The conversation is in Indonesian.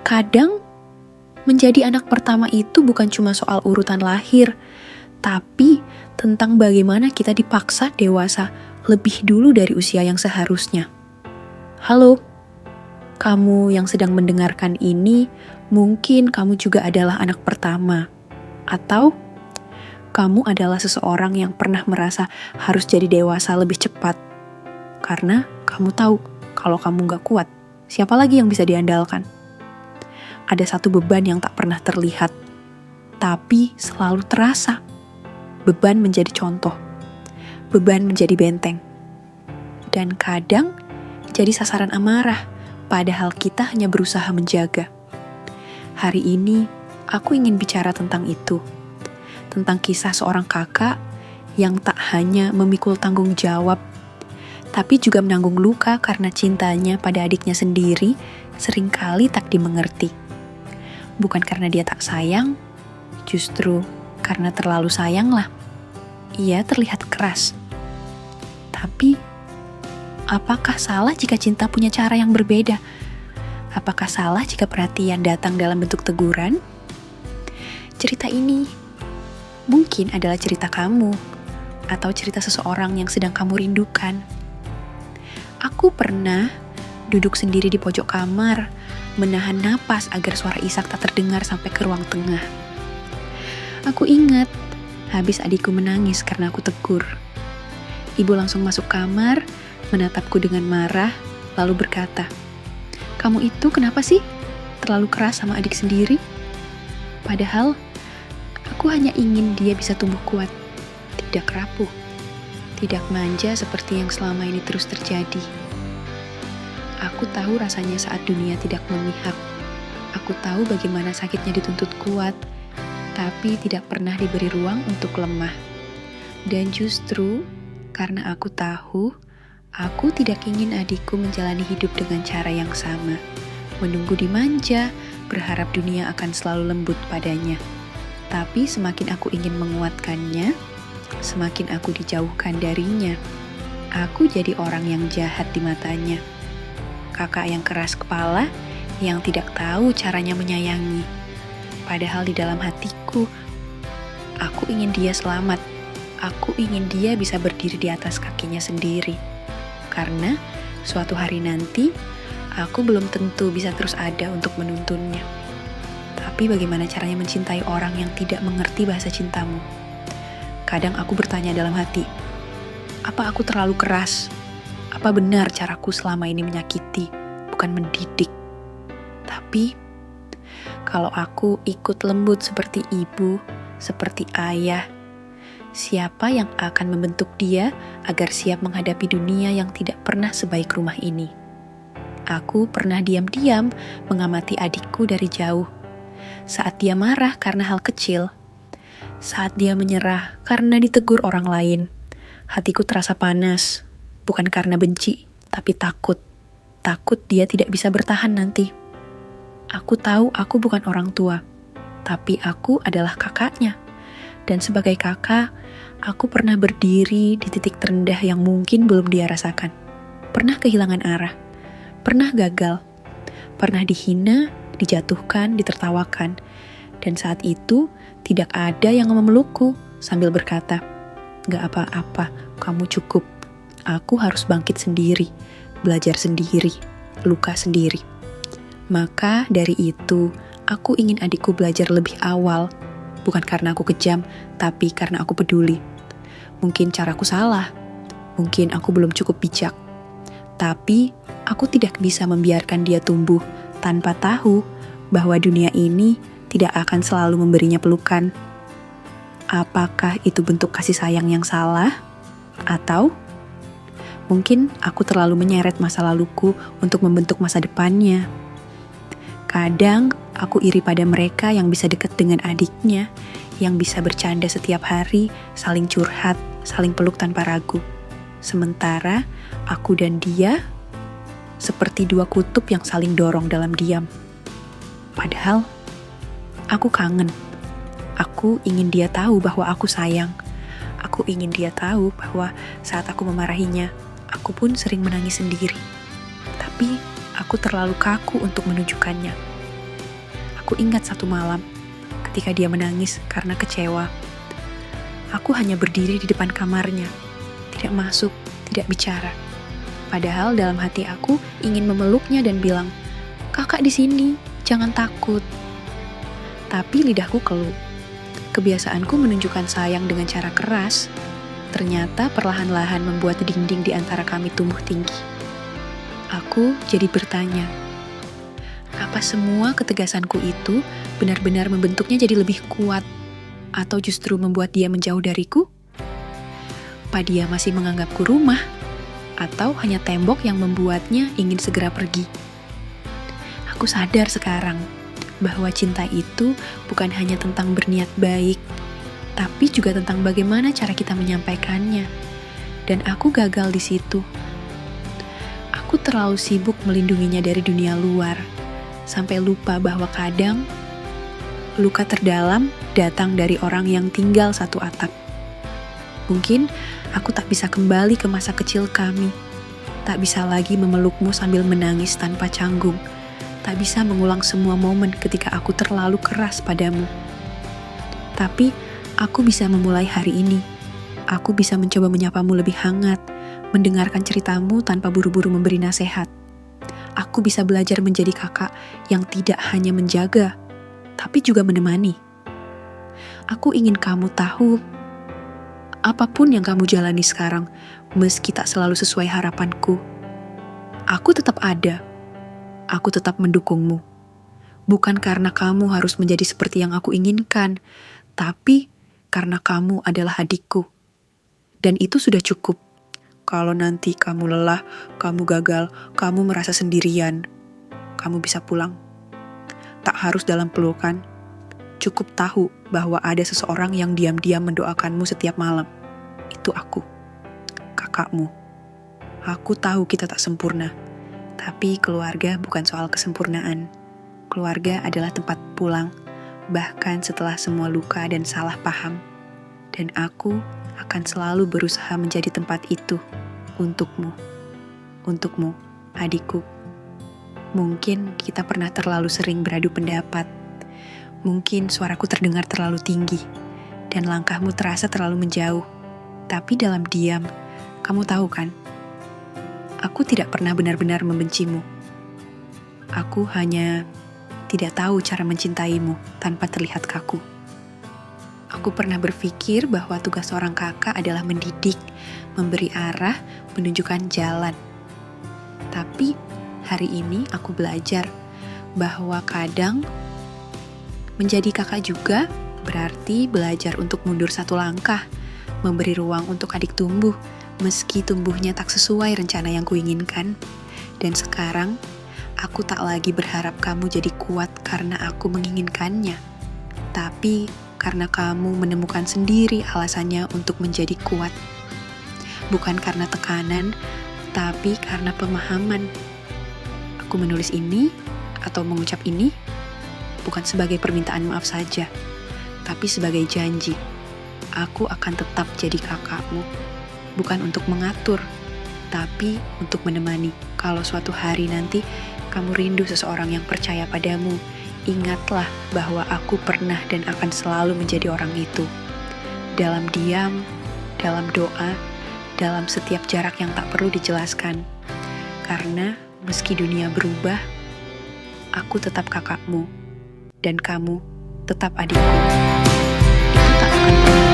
Kadang menjadi anak pertama itu bukan cuma soal urutan lahir, tapi tentang bagaimana kita dipaksa dewasa lebih dulu dari usia yang seharusnya. Halo, kamu yang sedang mendengarkan ini, mungkin kamu juga adalah anak pertama. Atau kamu adalah seseorang yang pernah merasa harus jadi dewasa lebih cepat. Karena kamu tahu kalau kamu gak kuat, siapa lagi yang bisa diandalkan? Ada satu beban yang tak pernah terlihat, tapi selalu terasa. Beban menjadi contoh, beban menjadi benteng, dan kadang jadi sasaran amarah, padahal kita hanya berusaha menjaga. Hari ini, aku ingin bicara tentang itu, tentang kisah seorang kakak yang tak hanya memikul tanggung jawab, tapi juga menanggung luka karena cintanya pada adiknya sendiri seringkali tak dimengerti. Bukan karena dia tak sayang, justru karena terlalu sayanglah. Ia terlihat keras. Tapi, apakah salah jika cinta punya cara yang berbeda? Apakah salah jika perhatian datang dalam bentuk teguran? Cerita ini mungkin adalah cerita kamu, atau cerita seseorang yang sedang kamu rindukan. Aku pernah duduk sendiri di pojok kamar, menahan napas agar suara Ishak tak terdengar sampai ke ruang tengah. Aku ingat, habis adikku menangis karena aku tegur. Ibu langsung masuk kamar, menatapku dengan marah, lalu berkata, "Kamu itu kenapa sih? Terlalu keras sama adik sendiri?" Padahal, aku hanya ingin dia bisa tumbuh kuat, tidak rapuh, tidak manja seperti yang selama ini terus terjadi. Aku tahu rasanya saat dunia tidak memihak. Aku tahu bagaimana sakitnya dituntut kuat, tapi tidak pernah diberi ruang untuk lemah. Dan justru karena aku tahu, aku tidak ingin adikku menjalani hidup dengan cara yang sama. Menunggu dimanja, berharap dunia akan selalu lembut padanya. Tapi semakin aku ingin menguatkannya, semakin aku dijauhkan darinya. Aku jadi orang yang jahat di matanya. Kakak yang keras kepala, yang tidak tahu caranya menyayangi. Padahal di dalam hatiku, aku ingin dia selamat. Aku ingin dia bisa berdiri di atas kakinya sendiri. Karena suatu hari nanti, aku belum tentu bisa terus ada untuk menuntunnya. Tapi bagaimana caranya mencintai orang yang tidak mengerti bahasa cintamu? Kadang aku bertanya dalam hati, apa aku terlalu keras? Apa benar caraku selama ini menyakiti, bukan mendidik? Tapi, kalau aku ikut lembut seperti ibu, seperti ayah, siapa yang akan membentuk dia agar siap menghadapi dunia yang tidak pernah sebaik rumah ini? Aku pernah diam-diam mengamati adikku dari jauh. Saat dia marah karena hal kecil, saat dia menyerah karena ditegur orang lain, hatiku terasa panas. Bukan karena benci, tapi takut. Takut dia tidak bisa bertahan nanti. Aku tahu aku bukan orang tua, tapi aku adalah kakaknya. Dan sebagai kakak, aku pernah berdiri di titik terendah yang mungkin belum dia rasakan. Pernah kehilangan arah, pernah gagal, pernah dihina, dijatuhkan, ditertawakan. Dan saat itu, tidak ada yang memelukku sambil berkata, "Gak apa-apa, kamu cukup. Aku harus bangkit sendiri, belajar sendiri, luka sendiri." Maka dari itu, aku ingin adikku belajar lebih awal. Bukan karena aku kejam, tapi karena aku peduli. Mungkin caraku salah, mungkin aku belum cukup bijak. Tapi, aku tidak bisa membiarkan dia tumbuh tanpa tahu bahwa dunia ini tidak akan selalu memberinya pelukan. Apakah itu bentuk kasih sayang yang salah? Atau mungkin aku terlalu menyeret masa laluku untuk membentuk masa depannya. Kadang aku iri pada mereka yang bisa dekat dengan adiknya, yang bisa bercanda setiap hari, saling curhat, saling peluk tanpa ragu. Sementara aku dan dia seperti dua kutub yang saling dorong dalam diam. Padahal aku kangen. Aku ingin dia tahu bahwa aku sayang. Aku ingin dia tahu bahwa saat aku memarahinya, aku pun sering menangis sendiri. Tapi aku terlalu kaku untuk menunjukkannya. Aku ingat satu malam, ketika dia menangis karena kecewa. Aku hanya berdiri di depan kamarnya, tidak masuk, tidak bicara. Padahal dalam hati aku ingin memeluknya dan bilang, "Kakak di sini, jangan takut." Tapi lidahku keluh. Kebiasaanku menunjukkan sayang dengan cara keras, ternyata perlahan-lahan membuat dinding di antara kami tumbuh tinggi. Aku jadi bertanya, apa semua ketegasanku itu benar-benar membentuknya jadi lebih kuat, atau justru membuat dia menjauh dariku? Apa dia masih menganggapku rumah, atau hanya tembok yang membuatnya ingin segera pergi? Aku sadar sekarang bahwa cinta itu bukan hanya tentang berniat baik, tapi juga tentang bagaimana cara kita menyampaikannya. Dan aku gagal di situ. Aku terlalu sibuk melindunginya dari dunia luar, sampai lupa bahwa kadang luka terdalam datang dari orang yang tinggal satu atap. Mungkin aku tak bisa kembali ke masa kecil kami, tak bisa lagi memelukmu sambil menangis tanpa canggung, tak bisa mengulang semua momen ketika aku terlalu keras padamu. Tapi aku bisa memulai hari ini. Aku bisa mencoba menyapamu lebih hangat, mendengarkan ceritamu tanpa buru-buru memberi nasihat. Aku bisa belajar menjadi kakak yang tidak hanya menjaga, tapi juga menemani. Aku ingin kamu tahu, apapun yang kamu jalani sekarang, meski tak selalu sesuai harapanku, aku tetap ada. Aku tetap mendukungmu. Bukan karena kamu harus menjadi seperti yang aku inginkan, tapi karena kamu adalah adikku. Dan itu sudah cukup. Kalau nanti kamu lelah, kamu gagal, kamu merasa sendirian, kamu bisa pulang. Tak harus dalam pelukan, cukup tahu bahwa ada seseorang yang diam-diam mendoakanmu setiap malam. Itu aku, kakakmu. Aku tahu kita tak sempurna, tapi keluarga bukan soal kesempurnaan. Keluarga adalah tempat pulang, bahkan setelah semua luka dan salah paham. Dan aku akan selalu berusaha menjadi tempat itu untukmu, adikku. Mungkin kita pernah terlalu sering beradu pendapat. Mungkin suaraku terdengar terlalu tinggi, dan langkahmu terasa terlalu menjauh. Tapi dalam diam, kamu tahu kan? Aku tidak pernah benar-benar membencimu. Aku hanya tidak tahu cara mencintaimu tanpa terlihat kaku. Aku pernah berpikir bahwa tugas seorang kakak adalah mendidik, memberi arah, menunjukkan jalan. Tapi hari ini aku belajar bahwa kadang menjadi kakak juga berarti belajar untuk mundur satu langkah, memberi ruang untuk adik tumbuh, meski tumbuhnya tak sesuai rencana yang kuinginkan. Dan sekarang, aku tak lagi berharap kamu jadi kuat karena aku menginginkannya, tapi karena kamu menemukan sendiri alasannya untuk menjadi kuat. Bukan karena tekanan, tapi karena pemahaman. Aku menulis ini atau mengucap ini bukan sebagai permintaan maaf saja, tapi sebagai janji. Aku akan tetap jadi kakakmu, bukan untuk mengatur, tapi untuk menemani. Kalau suatu hari nanti kamu rindu seseorang yang percaya padamu, ingatlah bahwa aku pernah dan akan selalu menjadi orang itu. Dalam diam, dalam doa, dalam setiap jarak yang tak perlu dijelaskan. Karena meski dunia berubah, aku tetap kakakmu, dan kamu tetap adikku. Itu tak akan pernah